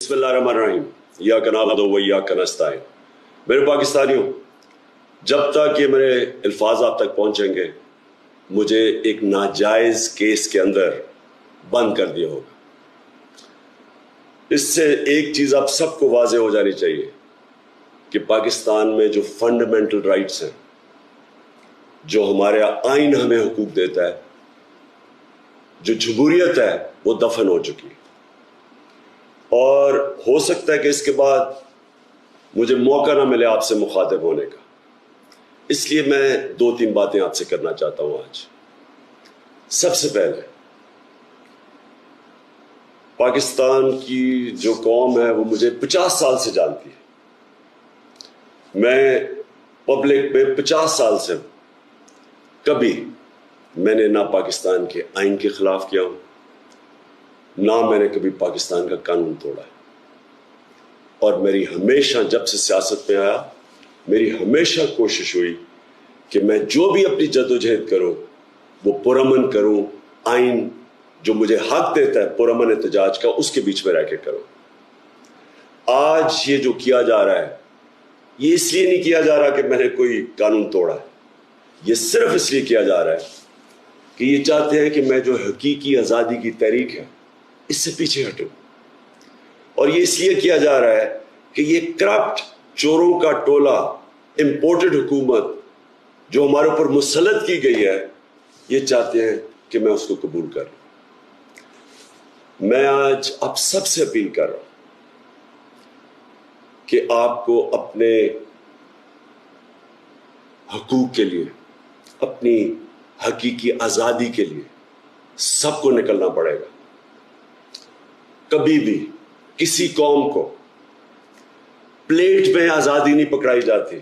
बिस्मिल्लाहिर्रहमानिर्रहीम। इय्याका नअबुदु व इय्याका नस्तईन। मेरे पाकिस्तानियों, जब तक ये मेरे अल्फाज आप तक पहुंचेंगे, मुझे एक नाजायज केस के अंदर बंद कर दिया होगा। इससे एक चीज आप सबको वाज़ेह हो जानी चाहिए कि पाकिस्तान में जो फंडामेंटल राइट्स हैं, जो हमारे आइन हमें हुकूक देता है, जो जमहूरियत है, वो दफन हो चुकी है। और हो सकता है कि इसके बाद मुझे मौका ना मिले आपसे मुखातिब होने का, इसलिए मैं 2-3 बातें आपसे करना चाहता हूं आज। सबसे पहले, पाकिस्तान की जो कौम है वो मुझे 50 साल से जानती है। मैं पब्लिक में 50 साल से हूं। कभी मैंने ना पाकिस्तान के आइन के खिलाफ किया हूं, ना मैंने कभी पाकिस्तान का कानून तोड़ा है। और मेरी हमेशा, जब से सियासत में आया, मेरी हमेशा कोशिश हुई कि मैं जो भी अपनी जद्दोजहद करूं वो पुरअमन करूं, आइन जो मुझे हक देता है पुरअमन एहतजाज का, उसके बीच में रह के करूं। आज ये जो किया जा रहा है, ये इसलिए नहीं किया जा रहा कि मैंने कोई कानून तोड़ा है, ये सिर्फ इसलिए किया जा रहा है कि ये चाहते हैं कि मैं जो हकीकी आज़ादी की तहरीक है, इससे पीछे हटूं। और ये इसलिए किया जा रहा है कि ये करप्ट चोरों का टोला, इंपोर्टेड हुकूमत जो हमारे ऊपर मुसल्लत की गई है, ये चाहते हैं कि मैं उसको कबूल कर लूं। मैं आज आप सबसे अपील कर रहा हूं कि आपको अपने हकूक के लिए, अपनी हकीकी आज़ादी के लिए सबको निकलना पड़ेगा। कभी भी किसी कौम को प्लेट में आज़ादी नहीं पकड़ाई जाती।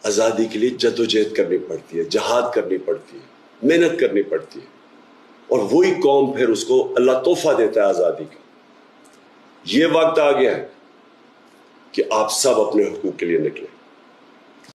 आज़ादी के लिए जद्दोजहद करनी पड़ती है, जहाद करनी पड़ती है, मेहनत करनी पड़ती है, और वही कौम फिर उसको अल्लाह तोहफा देता है आज़ादी का। ये वक्त आ गया है कि आप सब अपने हुकूक के लिए निकलें।